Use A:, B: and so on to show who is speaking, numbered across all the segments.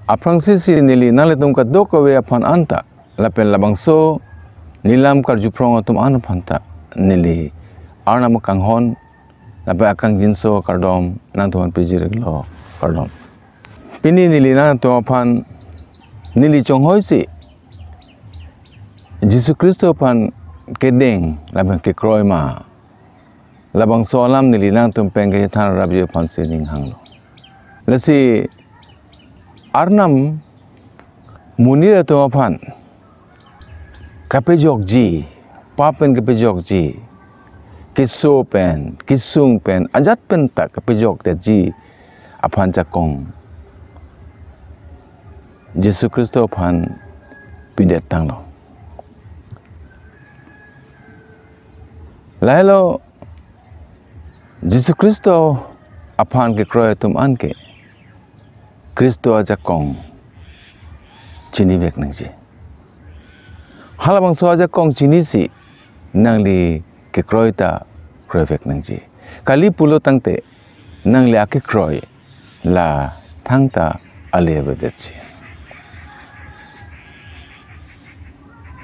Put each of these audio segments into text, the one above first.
A: Aprang sisi nili nalitum ka dokawe apan anta lapen labangso nilam karjuprong atum anu panta nili arna makanghon lapen akang jinso kardom nang tuan pijiriglo kardom. Pini nili nang tuapan nili chonghoi si Yesus Kristo pan kedeng lapen ke kroy ma labang soalam nili nang tumpeng ke tan rabje pan sining hanglo. Lasi Arnam munira tuapan kapejok ji papen kapejok ji kiso pen kisung pen ajat pen tak kapejok te ji apan jakong Yesus Kristo pan pidet tanglo. Lailo Yesus Kristo apan ke kroy tum anke Kristo aja kong cini vek nang ji. Halabang so aja kong cini si nang li ke kroy ta kroy vek nang ji. Kali pulo tangte nang li ake kroy la tang ta ale bedet ji.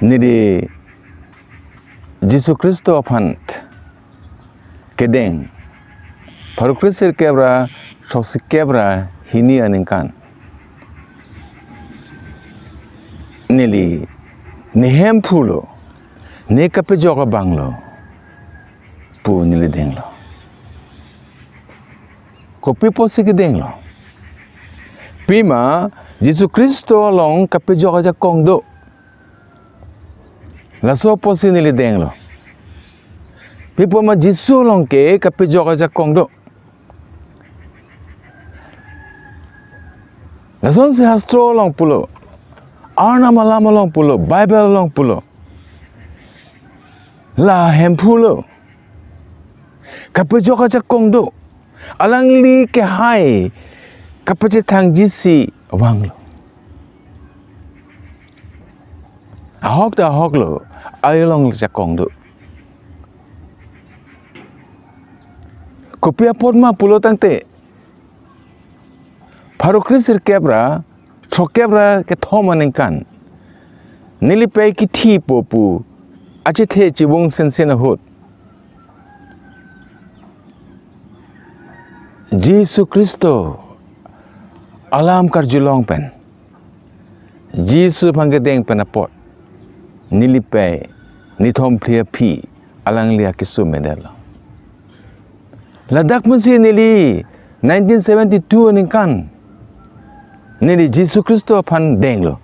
A: Nidi Yesus Kristo apan kedeng paru krisir kebra sosi kebra hini aningkan nili nehem pulo ne kapejok banglo pu nili denglo kopi posi ke denglo pima Yesus Kristo long kapejok aja kongdo laso posi nili denglo pipo ma Yesus long ke kapejok aja kongdo Lason si hastro long pulo, arna malama long pulo, Bible long pulo, la hem pulo, kapejok aja kongdo, alang li ke hai, kapeje tang jisi wang lo. Ahok da ahok lo, along aja kongdo. Kopi apot ma pulo tangte. Paru krisir kebra, kebra ke thomaningkan. Nilipai ki thi popu, ache the chibung sensena hot. Yesus Kristo alam karjulong pen. Yesus panggedeng penapot. Nilipai nithom plia pi alang lia kisu medalo. Ladak mesti nili 1972 ningkan. Nili Yesus Kristo pan denglo.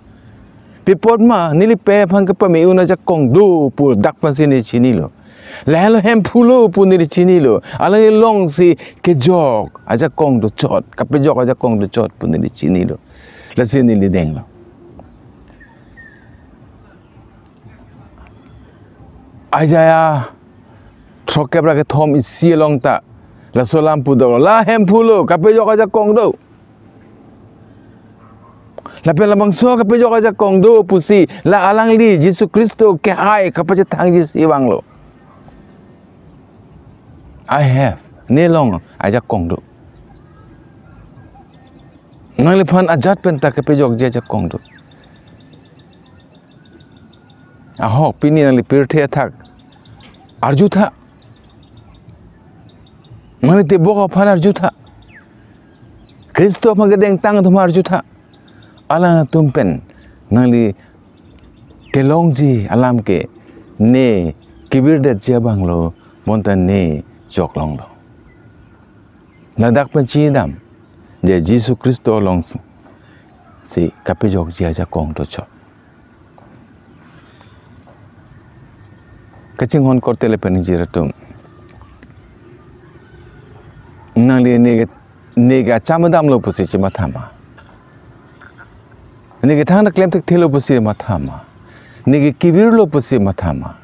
A: Pipot ma nili pe pan ke pamiuna ja kong do pul dak pan sini chini lo. Lalo hem pulo pu nili chini lo. Alang long si ke jok aja kong do chot. Kape jok aja kong do chot pu nili chini lo. La sini nili denglo. Aja ya troke bra ke thom isi long ta. La solam pu do la hem pulo kape jok aja kong do. Lapen labang so kapejok aja kong do pusi la alang li Yesus Kristo ke hai kapaje tang jisi wang lo. I have nilong aja kong do. Nang lipan ajat penta kapejok aja kong do. Ahok pini nang lipir the thak arju tha. Mani te boka pan arju tha. Kristo magedeng tang thum arju tha. Alang tumpen nangli kelongji alam ke ne kibirdet jabang lo montan ne joklong lo. Nadak pencidam je Yesus Kristo long si kapejok aja kong to chot. Kacing hon korte le penjiratum. Nangli nega chamadam lo pusi chimatama. Nige thang klem tak thelo pusi mathama. Nige kibir lo pusi mathama.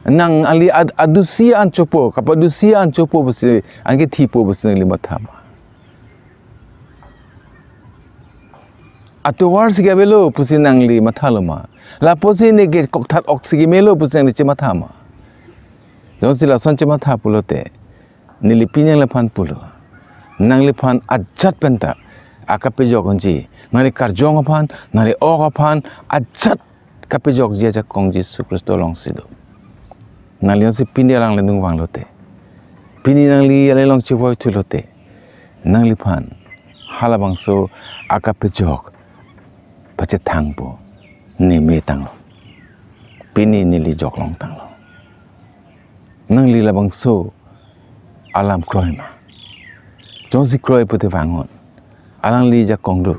A: Nang ali adusia an chopo kapadusia an chopo pusi angge thipo pusi nang li mathama. Atu wars ge belo pusi nang li mathaloma. La pusi nige kokthat oksigi melo pusi nang li mathama. Jonsila son matha pulote nilipinyang lepan pulo. Nang lipan ajat penta akapejok onji nali karjong apan nali ok apan ajat kapejok ji aja kong Yesus Kristo long sido nali si pini lang lendung wang lote pini nang li ale long chivoy tu lote nang li pan halabang so akapejok pache thangpo ni me tanglo pini ni li jok long tanglo nang li labang so alam kroy ma jong si kroy pute wangon alang li ja kong do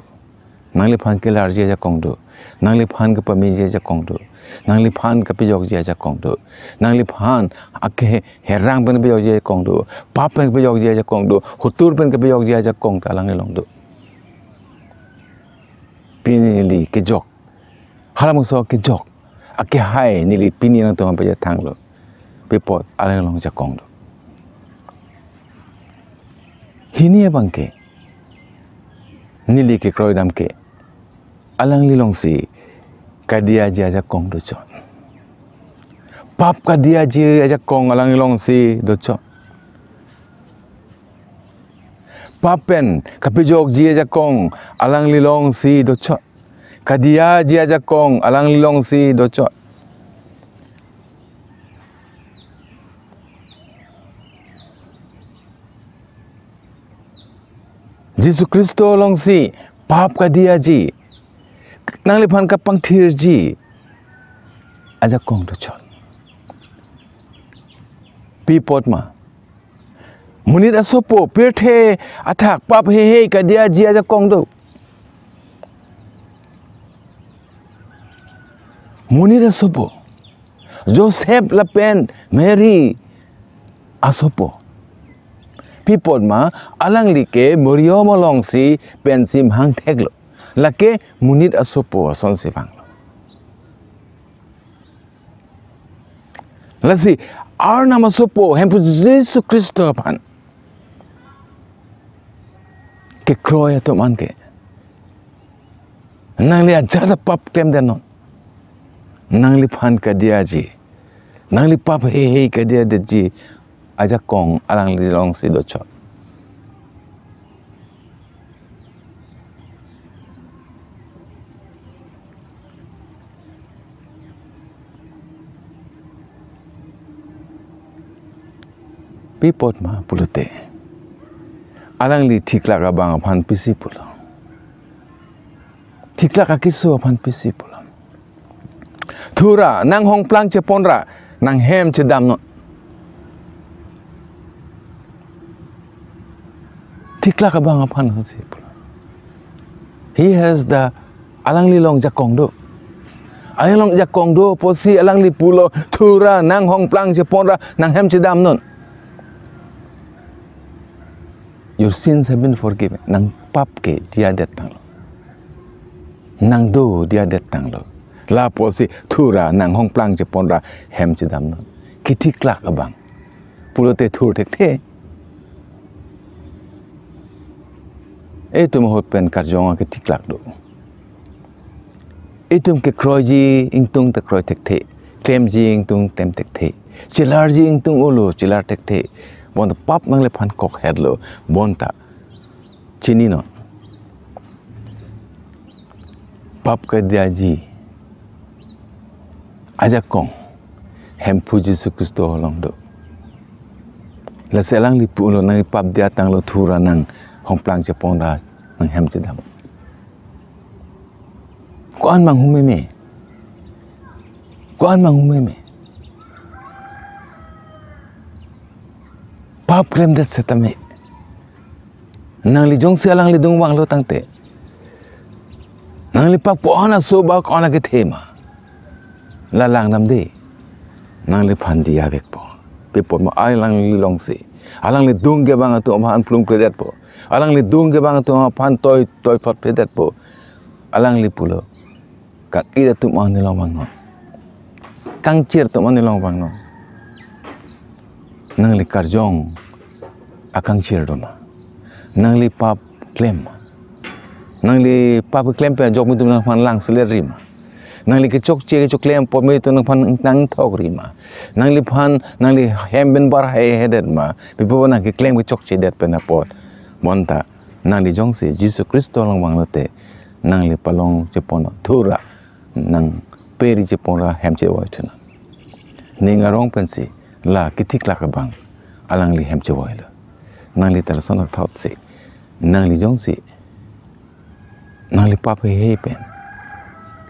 A: nang li pan ke larji ja kong do nang li pan ke pami ja kong do nang li pan ke pejok ja kong do nang li pan ake herang pen pejok ja kong do pap pen pejok ja kong do hutur pen ke pejok ja kong ta lang long do pini li ke jok halam so ke jok ake hai ni li pini nang to pe ja thang lo pe pot alang long ja kong do hini bangke nili ke kroy dam ke alang li long si kadia ja kong do chon pap kadia ja kong alang li long si do chon papen kapejok ji ja kong alang li long si do chon kadia ja kong alang li long si do chon Yesus Kristo long si pap ka dia ji nang li phan ka pangthir ji aja kong do chon pi pot ma munit asopo pirthe athak pap he ka dia ji aja kong do munit asopo Joseph la pen Mary asopo Pipot ma alang like Morio molong si pensim hang teglo lake munit asopo son si bang lasi ar nama sopo hempu Yesus Kristo pan ke kroya to man ke nang li ajar pap klem denon nang li pan ka dia ji nang li pap he ka dia de ji aja kong alang li long si do chot pipot ma pulute alang li thikla ka bang phan pisi pulo thikla ka kiso phan pisi pulo thura nang hong plang che ponra nang hem che dam no Tikla ka bang apan si pulo. He has the alang li long jakong do. Alang long jakong do posi alang li pulo thura nang hong plang je ponra nang hem che dam non. Your sins have been forgiven. Nang pap ke dia datang lo. Nang do dia datang lo. La posi thura nang hong plang je ponra hem che dam non. Kitikla ka bang. Pulo te thur tek the. Itu mahut pen karjonga ke tiklak do. Itu ke kroji ingtung te kroj tek the. Klem ji ingtung tem tek the. Chilar ji ingtung ulu chilar tek the. Bon pap nang le phan kok head lo. Bon ta chini non. Pap ke dia ji. Aja kong. Hem puji Yesus Kristo long do. La selang li pulo nang pap dia tang lo thura nang hong plang je ponda nang hem je dam ko an mang hume me pap krem det setame nang li jong se alang li dung wang lo tang te nang li pap po ana so ba ko ana ke thema la lang nam de nang li phan dia vek po pe po ma ai lang li long se alang li dung ge bang tu ma an plung predet po alang li dung ge bang tu ma pan toy pot predet po alang li pulo ka ida tu ma ni long bang no kang chir tu ma ni long bang no nang li karjong akang chir do na nang li pap klem nang li pap klem pe jok mi tu nang pan lang sele rim nang li ke chok che ke chok klem po mi tu nang pan nang thok rim nang li pan nang li hem ben bar he hedet ma pe po na ke klem ke chok che det pe na pot monta nang li jong si Jesus Kristo long wang lote nang li palong che pono thura nang peri che pora hem che wai thuna ni ngarong pensi la kitik la ka bang alang li hem che wai la nang li tar son thot si nang li jong si nang li pa he pen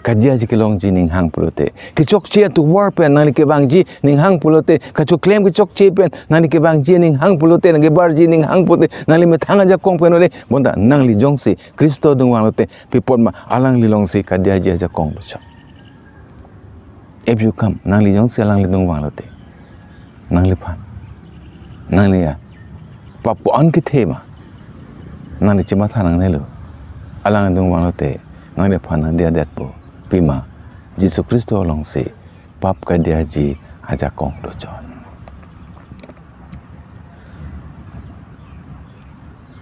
A: kajia ji ke long ji ning hang pulote ke chok chia tu war pen nang li ke bang ji ning hang pulote ka chok claim ke chok che pen nang li ke bang ji ning hang pulote nang ke bar ji ning hang pulote nang li me thanga ja kong pen ole bonda nang li jong si Kristo dung wang lote pipon ma alang li long si kajia ji ja kong lo chok if you come nang li jong si alang li dung wang lote nang li pan nang li ya papu an ke thema nang li chima tha nang ne lo alang li dung wang lote nang li pan nang dia det po pima Jesus Kristo long si pap ka dia ji aja kong do jon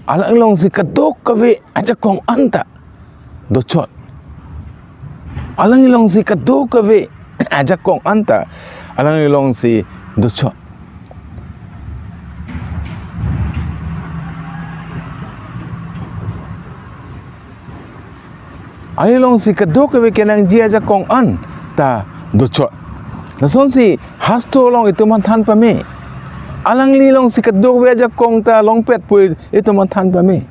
A: alang long si kadok ka ve aja kong anta do chot alang long si kadok ka ve aja kong anta alang long si do chot ai long si kadok ke kenang ji aja kong an ta do chot la son si hasto long itu man than pa me alang li long si kadok we aja kong ta long pet pu itu man than pa me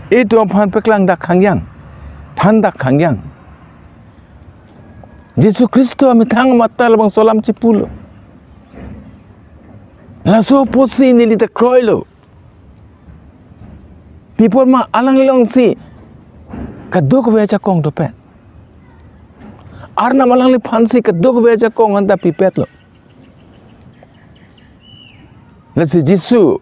A: itu pan pe klang dak khang yang than dak khang yang Jesus Kristo ami thang mata labang solam cipulo la so posi ni li ta kroilo people ma alang long si kadok beja kong do pet arna malang li phansi kadok beja kong anta pipet lo lesi jisu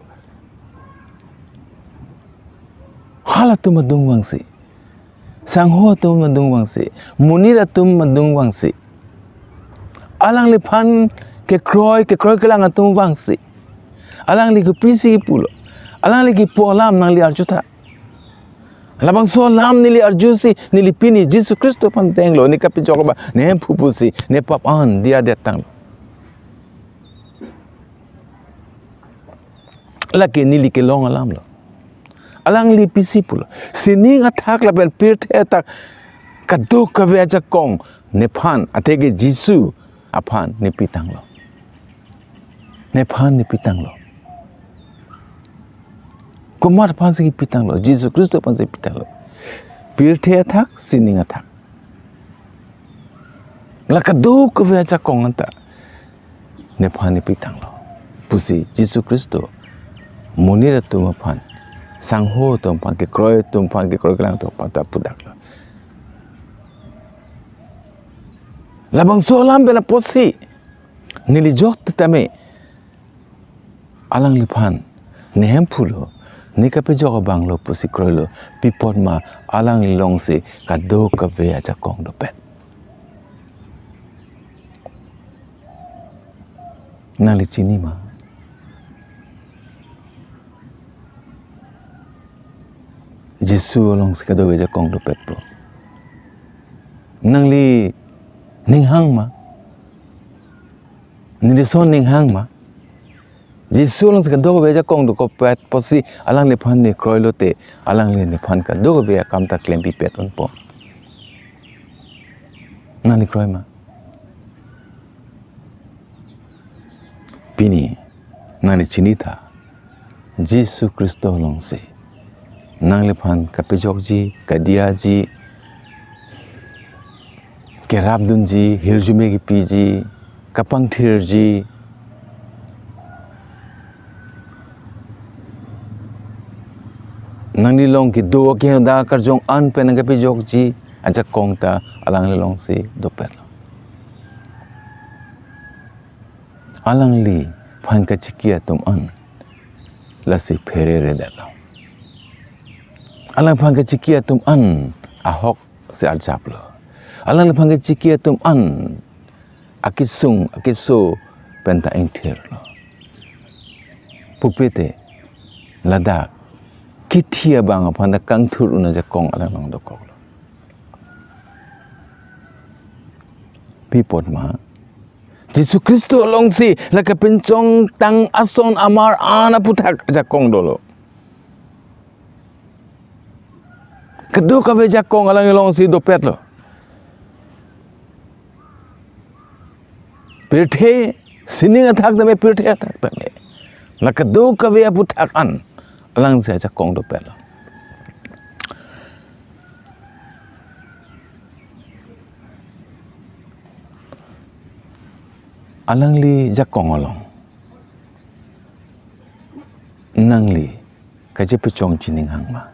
A: hala tu madung wangsi sangho tu madung wangsi munira tu madung wangsi alang li phan ke kroy ke lang atung wangsi alang li ku pisi pulo alang li ki polam nang li arjuta labang so lam nili arjusi nili pini Jesus Kristo panteng lo ni kapi jokoba ne pupusi ne papan dia datang laki nili ke long alam lo alang li pisi pulo sining athak la ben pirte tak kadok ka veja kong ne phan atege Jesus aphan ne pitang lo ne phan ne pitang lo kumar pansi pitang lo Jesus Kristo pansi pitang lo pirte athak sining athak la kadok ve aja kong anta ne phani pitang lo pusi Jesus Kristo munira tu pan sangho tu pan ke kroy klang tu pata pudak lo labang solam bena posi nili jok tame alang lipan nehem pulo ni kape joga banglo pusi kroilo pipot ma alang long si kadok ka ve aja kong do pet nali chini ma Jisu long si kadok aja kong do pet pro nangli ninghang ma nili son ninghang ma Jisu lang sa kadok beja kong do ko pet posi alang le phan ni kroilo te alang le ni phan ka do be kam ta klem pi pet on po nani kroi ma pini nani chinita Jisu Kristo long se nang le phan ka pe jok ji ka dia ji ke rabdun ji hirjume ki pi ji kapang thir ji nang long ki do ke da kar jong an pe nang pe jok ji aja kong ta alang long si do per alang li phan ka chikia tum an la si phere re da lo alang phan ka chikia tum an a hok se ar jap lo alang phan ka chikia tum an akisung akiso penta eng thir lo pupete ladak kitia bang apa na kang thur una ja kong alang nong do kok pipot ma Jesus Kristo long si la ka pencong tang ason amar ana putak ja kong dolo Kedua kabe jakong alang long si dopet lo. Pirthe sining athak dame pirthe athak dame. La kedua kabe aputhakan alang si jakong dopet lo. Alang li jakong along. Nang li kaje pechong jining hang ma.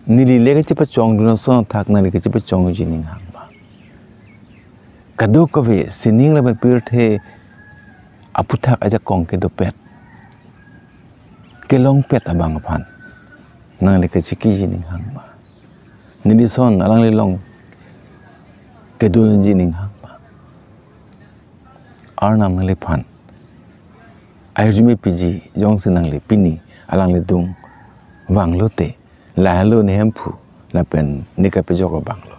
A: Nili le kaje pechong duna son thak nang li kaje pechong jining hang ma. Kado kawe sining la ben pirthe aputhak aja kong ke dopet. Ke long pet abang pan. Nang li kaje ki jining hang ma. Nili son alang li long ke dun jining hang ma. Arnam nang li pan. Air jume piji jong sinang le pini alang le dung wang lote la lo ne hempu la pen nika pe joko bang lo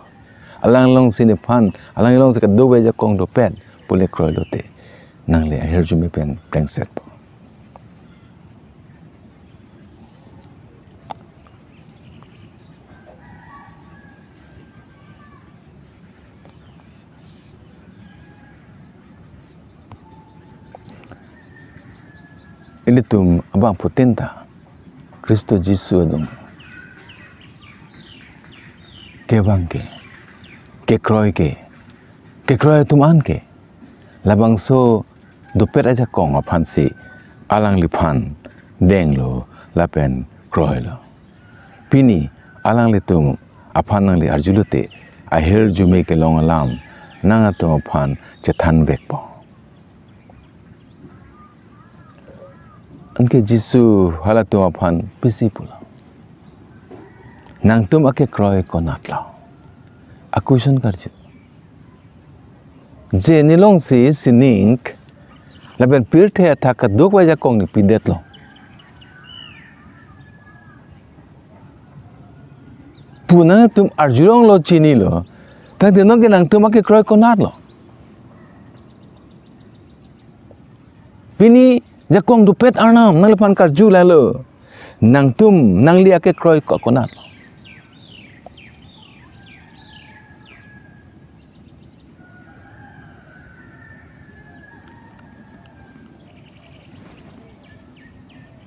A: alang long sine pan alang long se ka do ja kong do pen pole kroi lote nang le air jume pen pleng set po ini tum abang potenta Kristo Yesus adung ke bang ke kroi tum an ke labang so dopet aja kong apan si alang lipan deng lo lapen kroi lo pini alang li tum apan nang li arjulute ahir jume ke long alam nang atum apan cetan vek po Anke Jisu halatum apan pisi pula. Nang tum ake kroi konat lau. Aku isun karju. Je nilong si sining laben pirthe athak duk waja kong ni pidet lo. Punang tum arjurong lo chini lo. Tak dinong ke nang tum ake kroi konat lo. Pini jakong dupet arnam nang lepan karju lalu nang tum nang li ake kroi kokonat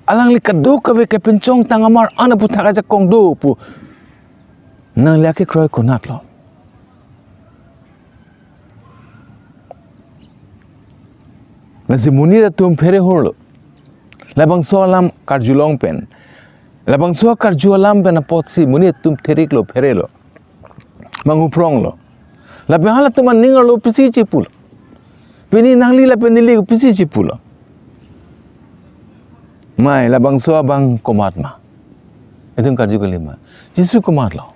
A: alang li kado kawe ke pencong tangamar ana putak jakong do pu nang li ake kroi konat lo Nasi munir tum pere holo. Labang so alam karjulong pen. Labang so karjualam pen apotsi munir tum terik lo pere lo. Manguprong lo. Labang hala tum ningar lo pisi cipul. Peni nangli la penili pisi cipul lo. Mai labang so abang komat ma. Itu karju kelima. Jisu komat lo.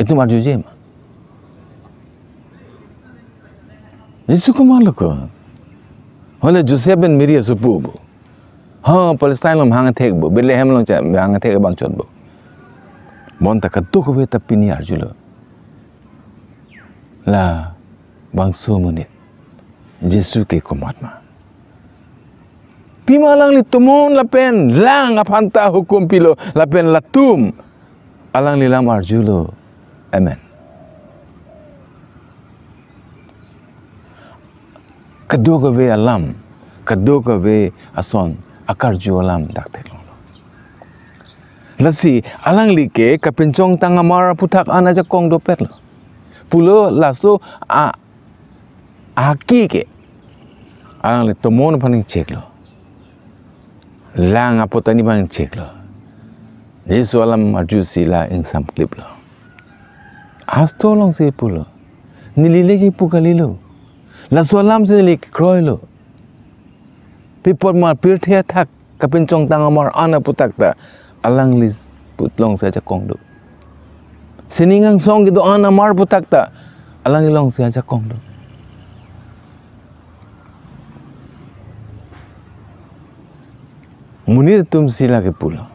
A: Itu marju jema. Jisu komat lo ko. Hole Joseph ben Maria supu bo. Ha Palestine lom hang thek bo. Bethlehem long cha hang thek bang chot bo. Bon ta katuk be ta pini arjulo. La bang so munit. Jesu ke komat ma. Pimalang li tumon la pen lang apanta hukum pilo la pen latum. Alang li lam arjulo. Amen. Kedua kawe alam, kedua kawe ason, akar jualam dak telong. Lasi alang like kapencong tangamara putak ana jakong dopet lo. Pulo laso aki ke. Alang le tomon paning cek lo. Lang apotani paning cek lo. Jesu alam arju sila insam klip lo. Asto long se pulo. Nilile ki pukalilo. La solam sini kroi lo. People mar pirthe thak kapencong tangamar ana putak ta alang lis putlong sa jakong do. Siningang song gitu ana mar putak ta alang ilong sa jakong do. Munir tum sila ke pulo.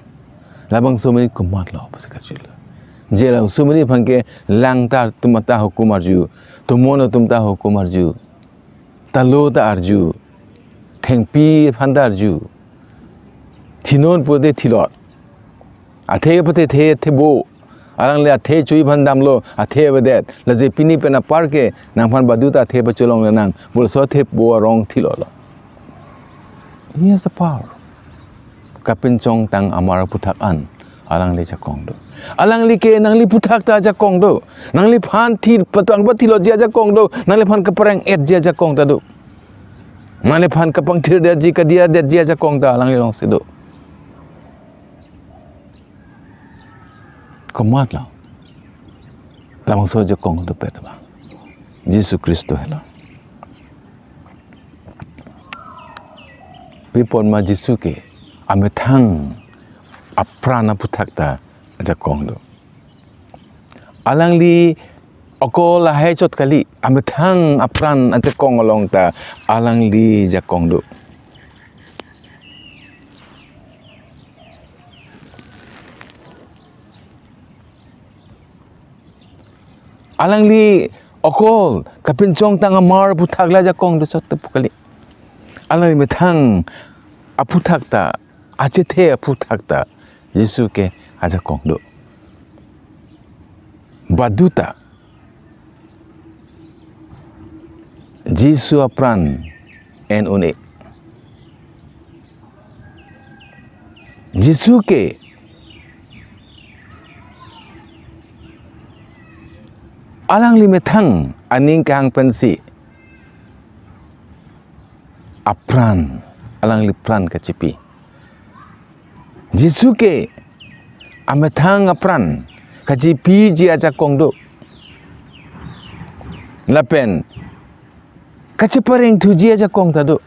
A: Labang sumini kumat lo pas kajilo. Jela sumini phangke langtar tumata hukum arju. Tumono tumta hukum arju. Talo ta arju, thengpi phanda arju, thinon pode thilot, athe pate the thebo, alang le athe chui phan dam lo athe bedet la je pini pena parke nang phan baduta athe ba cholong le nang bul so the bo rong thilo lo. Here's the power. Kapin chong tang amara puthak an alang le jakong do. Alang li ke nang li puthak ta jakong do. Nang li phan thi patang ba thilo ja jakong do. Nang li phan kaparang et ja jakong ta do. Nang li phan kapang thir de ji ka dia de ja jakong ta alang li long se do. Komat lah. Lamang so jakong do pet ba. Jesus Kristo hela. Pipon ma Jesu ke ame thang aprana puthakta jakong do. Alang li ako lahai chot kali ame thang apran jakong along ta alang li jakong do. Alang li okol kapin chong tang amar puthakla jakong do chot pukali. Alang li methang aputhakta achethe aputhakta Yesu ke ajakong do. Baduta Yesu apran en une. Yesu ke alang li methang aning kang pensi apran alang li pran kacipi. Yesu ke amethang apran kacipi ji ajakong do. Lapen kacipareng tuji ajakong ta do.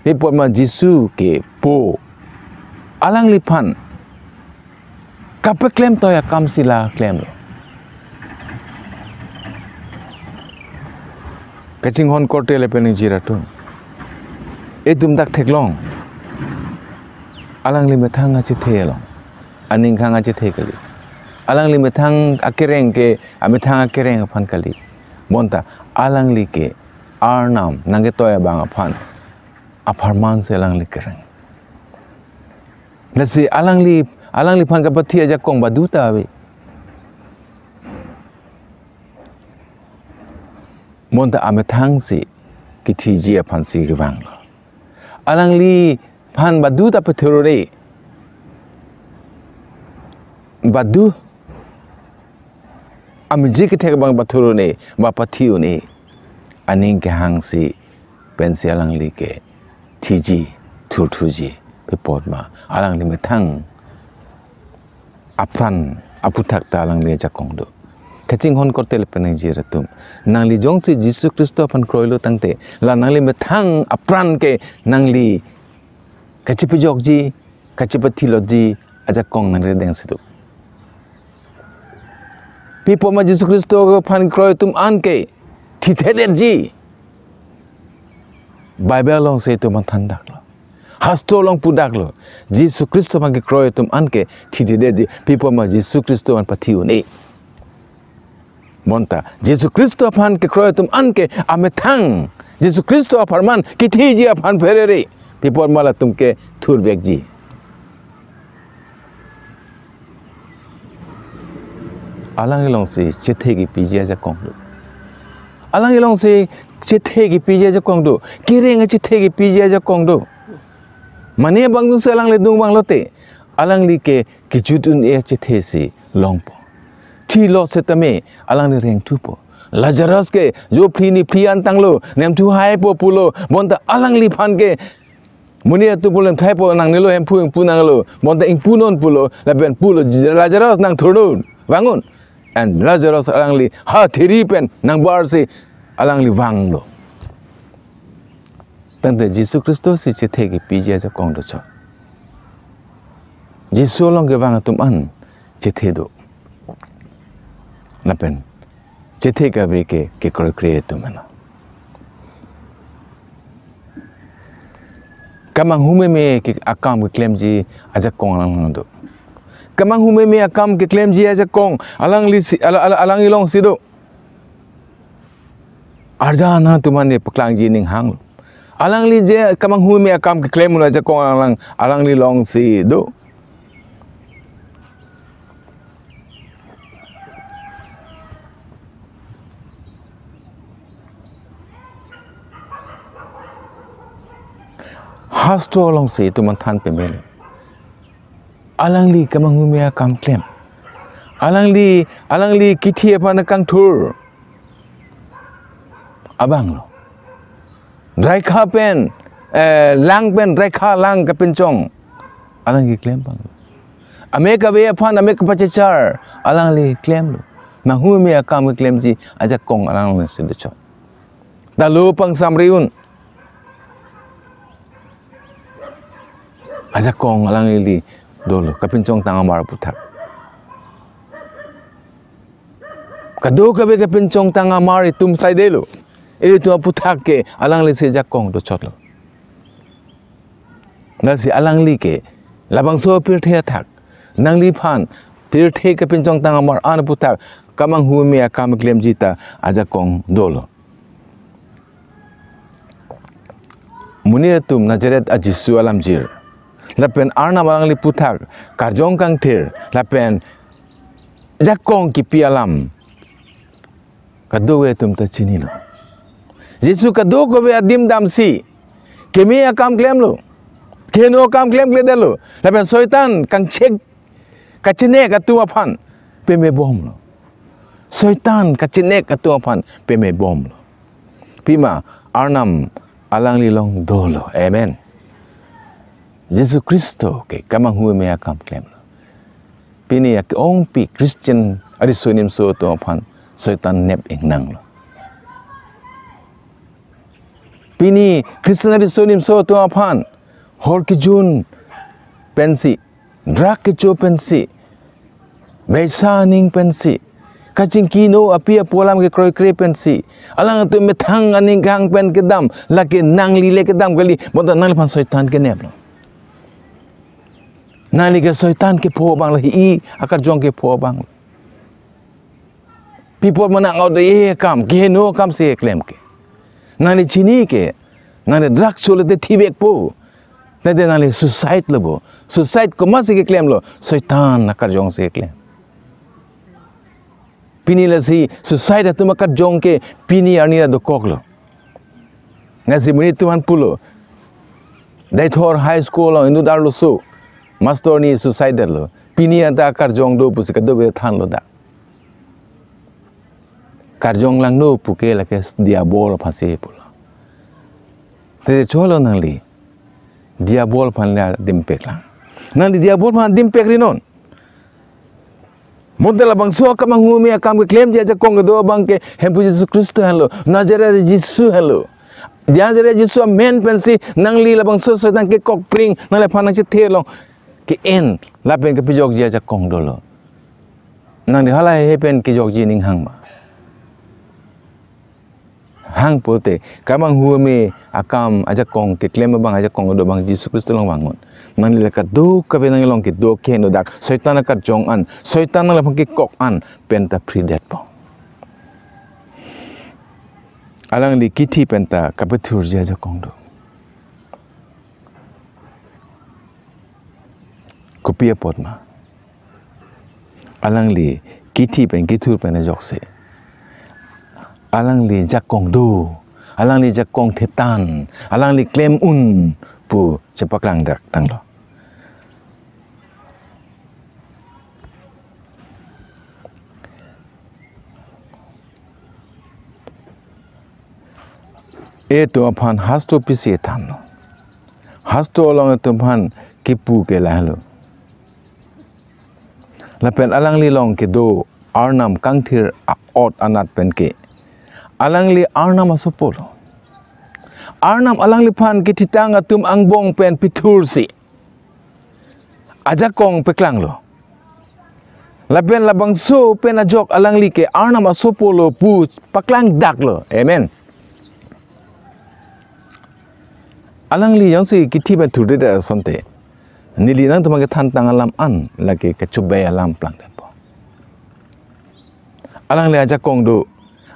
A: Pipot ma Yesu ke po alang li pan kape klem to ya kam sila klem lo. Kacing hon korte le pening jiratun. Etum dak theklong. Alang li methang achi thelong. Aning khang achi thekali. Alang li methang akereng ke amethang akereng aphan kali. Monta alang li ke arnam nange toya bang aphan. Apharman se alang li kereng. Nasi alang li phan ka pathi aja kong baduta ave. Monta amethang si kiti ji aphan si gewang lo. Alang li phan baduta petherore. Badu amji ke thek bang bathurone ba pathiune aning ke hang si pensi alang li ke thiji thuji pepot ma alang li methang apran aputhak ta alang li jakong do. Kacing hon kortel penang jiratum nang li jong si Yesu Kristo pan kroilo tangte la nang li methang apran ke nang li kachipijok ji kachipathilot ji aja kong nang le deng situ. Pipo ma Yesu Kristo pan kroil tum an ke thithedet ji Bible long se tu man thandak lo hasto long pudak lo Yesu Kristo pan ke kroil tum an ke thithedet ji pipo ma Yesu Kristo pan pathiune. Monta Yesu Kristo aphan ke kroy tum an ke amethang Yesu Kristo apharman kithi ji aphan pherere pipor mala tum ke thur bek ji. Alang ilong se chethe ki pijia ja kong do. Alang ilong se chethe ki pijia ja kong do. Kireng chethe ki pijia ja kong do. Mane bang du se alang le dung bang lote. Alang li ke kijutun e chethe se long po. Thi lo se tame alang ni reng tu po Lazarus ke jo phini phian tanglo nem thu hai po pulo bonta alang li phan ke munia tu pulen thai po nang nelo em phu pu nang lo bonta ing punon pulo la ben pulo Lazarus nang thurun wangun and Lazarus alang li ha thiri pen nang bar se alang li wang lo tante Jesus Christos si chethe ke pije ja kong do cho Jesus long ke wang tum an chethe do napen chethe ka be ke create tu mana kamang hume me ke akam ke claim ji aja kong lang do kamang hume me akam ke claim ji aja kong alang li alang ilong sido arja na tu mane paklang ji ning hang alang li je kamang hume me akam ke claim aja kong alang li long si do hasto long si tu man than pe mele alang li kamang humia kam klem alang li kithi apa na kang thur abang lo drai kha pen lang pen drai kha lang ka pen chong alang li klem bang Amerika be aphan Amerika pachachar alang li klem lo mang humia kam klem ji aja kong alang le sin de chot da lo pang samriun aja kong alang li dolo kapin chong tanga mar puthak kado kabe kapin chong tanga mar tum sai delo e tu puthak ke alang li se ja kong do chotlo na si alang li ke labang so pir the thak nang li phan pir the kapin chong tanga mar an puthak kamang hu me kam klem jita aja kong dolo munir tum nazaret ajisu alam jir lapen arna malang li puthak karjong kang thir lapen jakong ki pialam kadowe tum ta chini lo Yesu kado ko be adim dam si kemi akam klem lo keno kam klem kle delo lapen soitan kang chek kachine ka tu aphan pe me bom lo soitan kachine ka tu aphan pe me bom lo pima arnam alang li long dolo amen Yesus Kristo ke kamang hu me akam klem pini ak ong pi Christian ari sonim so to phan soitan nep ing nang lo pini Christian ari sonim so to phan hor ki jun pensi drak ki cho pensi beisa ning pensi kaching kino apia polam ke kroi kre pensi alang tu me thang aning gang pen ke dam laki nang li le ke dam gali bonta nang phan soitan ke nep lo nani ke soitan ke po bang la hi akar jong ke po bang people mana ngau de kam ke no kam se klem ke nani chini ke nani drug chole de thibek po tade nani suicide lobo suicide ko mas ke klem lo soitan akar jong se klem pini la si suicide atum akar jong ke pini ani do koklo nasi muni tuan pulo dai thor high school lo indu dar lo so Master ni suicidal lo pini anta karjong do pus ka do be than lo da karjong lang no puke la ke diabol phase pula te cholo nang li diabol phan la dimpek lang nang di diabol phan dimpek rinon modela bang so ka mang humi akam ke claim je kong do bang ke hempu Jesus Kristo hello Nazareth Jesus hello Nazareth Jesus men pensi nang li la bang so so tang ke kok pring nang le phan nang che the long ki en lapen ke pijok je kong dolo nang di halai hepen ki jok ji ning hang ma hang pote kamang hume akam aja kong ke klem bang aja kong do bang Jesus Kristo long bangun nang le ka do ka be nang long ki do ke no dak setan ka jong an setan nang lapang ki kok an penta pridet po alang li kiti penta ka betur je aja kong do kopia potma alang li kiti pen kitur pen jokse alang li jakong do alang li jakong thetan alang li claim un pu chepaklang dak tanglo e to aphan hasto pisi than hasto long to phan kipu ke lahlo lapen alang li long ke do arnam kangthir ot anat pen ke alang li arnam asupolo arnam alang li phan ke titang atum angbong pen pithur si aja kong peklang lo lapen labang so pen ajok alang li ke arnam asupolo pu paklang dak lo amen alang li yang si kiti pen thur de sonte nili nang tamang than tang alam an lagi ke chubai alam plang dan po alang li aja kong do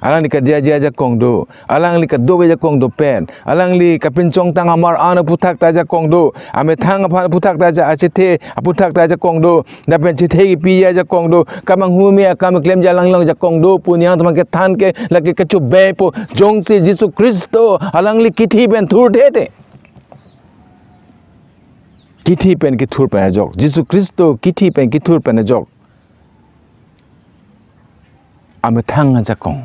A: alang li ka dia aja kong do alang li ka do aja kong do pen alang li ka pinchong tang amar ana puthak ta aja kong do ame thang apha puthak ta aja achithe puthak ta aja kong do da pen chithe ki pi aja kong do kamang hu me akam klem ja lang lang ja kong do punyang tamang ke than ke lagi ke chubai po jong si Jesus Kristo alang li kithi ben thur de te Kiti pen kitur pen jok. Jisu Kristo kiti pen kitur pen jok. Ame thang aja kong.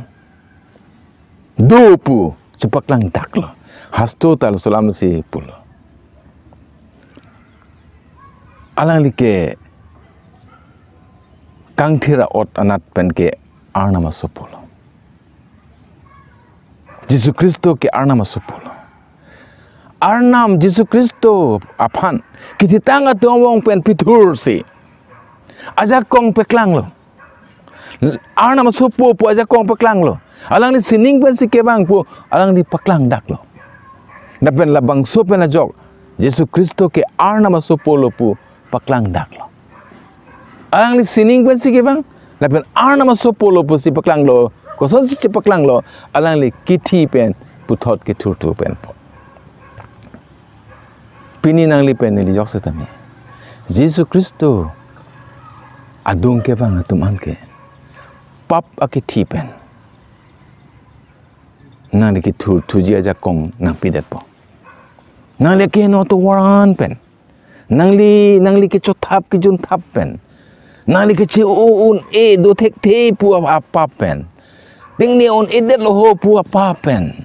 A: Do pu cepak lang dak lo. Hasto tal salam si pulo. Alang like kang thira ot anat pen ke arna masupulo. Jisu Kristo ke arna masupulo. Arnam Jisu Kristo apan kiti tanga tuang pen pitur si aja kong peklang lo arnam supo pu aja kong peklang lo alang ni sining pen si kebang pu alang di peklang dak lo dapen labang so pen ajok Jisu Kristo ke arnam supo lo pu peklang dak lo alang ni sining pen si kebang dapen arnam supo lo pu si peklang lo koson si peklang lo alang li kiti pen puthot ki tur tu pen po Pini nang lipen ni jok setami. Yesus Kristo adung ke bang tuman ke. Pap aki tipen. Nang leki tuji aja kong nang pidet po. Nang leki no to waran pen. Nang li ke chotap ke jun tap pen. Nang li ke chi un e do tek te pu apa pen. Ding ni on e det lo ho pu apa pen.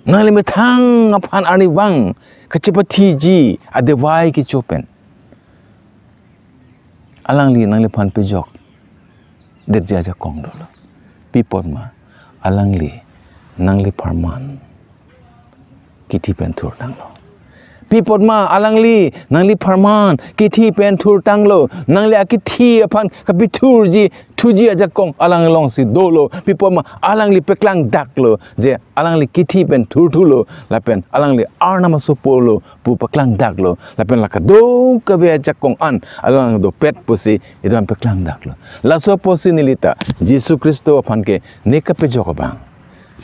A: Nang li metang apan ani wang kecipati ji ada wai ki chopen alang li nang li pan pejok det jaja kong dolo pipon ma alang li nang li parman kiti pen tur tang lo pipon ma alang li nang li parman kiti pen tur tang lo nang li akiti apan kapitur ji tuji aja kong alang long si dolo pipon ma alang li peklang dak lo je alang li kiti pen tur lo lapen alang li arna masopolo pu peklang dak lo lapen lakado ka be aja kong an alang do pet pusi idam peklang dak lo la so posi nilita Yesus Kristo apan ke ne ka pe jok bang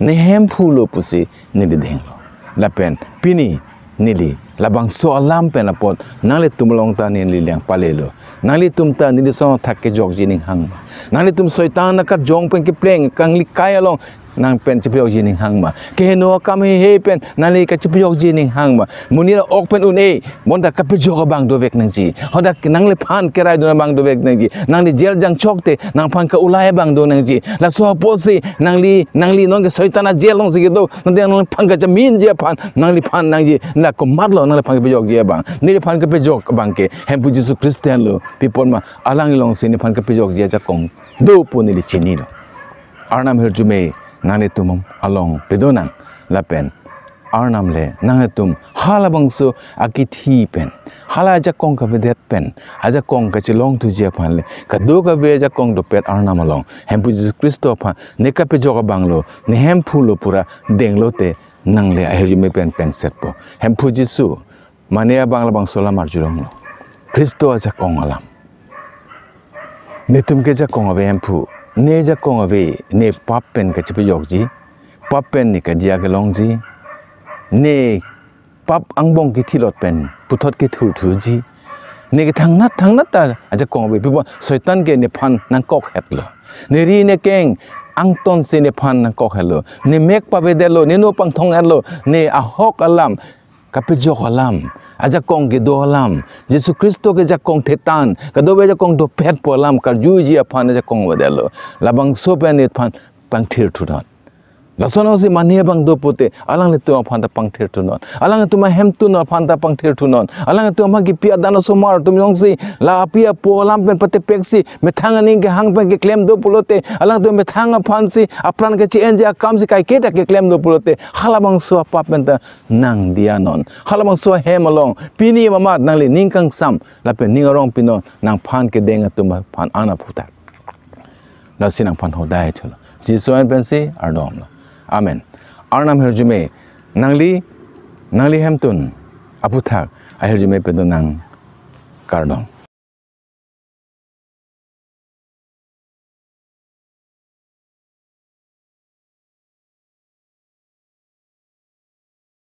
A: ne hem phulo pusi ne de deng lo lapen pini nili labang so alam pen apot nali tumlong ta ni liang palelo nali tumta nili so thakke jok jining hang nali tum soitan na ka jong pen ke pleng kang li kaya long nang pen chipyok jining hang ma ke no kam he pen nali ka chipyok jining hang ma munira ok pen un e monda ka pejok bang do vek nang ji hoda nang le phan ke rai do bang do vek nang ji nang li jel jang chok te nang phan ka ulai bang do nang ji la so posi nang li nong ke soitana jel long si do nang phan ka jamin je phan nang li phan nang ji na ko marlo nang le phan ke pejok je bang ni phan ke pejok bang ke hem pu Jesu Kristian lo pipon ma alang long si ni phan ke pejok je ja kong do pu ni li chini lo arnam her jume nani tum along pedonang lapen arnam le nang tum halabangso akithi pen hala ja kong ka vedet pen aja kong ka chilong tu je phan le ka do ka be ja kong do pet arnam along hem pu Jesus Kristo pha ne ka pe joga banglo ne hem phulo pura denglo te nang le ahir me pen pen set po hem pu Jesu mania bangla bang sola marjurong lo Kristo aja kong alam ne tum ke ja kong ave hem pu ne ja kong ave ne papen ka chipi yok ji papen ni ka dia ke long ji ne pap angbong ki thilot pen puthot ki thu ji ne ke thang nat ta aja kong ave pipo soitan ke ne phan nang kok het lo ne ri ne keng angton se ne phan nang kok hello ne mek pa ve de lo ne no pang thong hello ne a hok alam ka pe jok alam aja kong ke do alam Yesus Kristo ke ja kong thetan ka do be ja kong do pet po alam kar ju ji aphan ja kong wadelo labang so pen it phan pang thir thu don lasono si mania bang do pote alang le tu aphan ta pang thir thu non alang tu ma hem tu no aphan ta pang thir thu non alang tu ma gi pia dana so mar tu yong si la pia po alam pen pate peksi me thang ani ke hang pen ke claim do pulote alang tu me thang aphan si apran ke chi enja kam si kai ke ta ke claim do pulote halabang so apa pen ta nang dia non halabang so hem along pini mama nang le ning kang sam la pen ning arong pinon nang phan ke deng tu ma phan ana phuta na sinang phan ho dai thula Jesu an pen si ardom amen arnam herjume nangli hemtun aputhak ahirjume pedonang kardong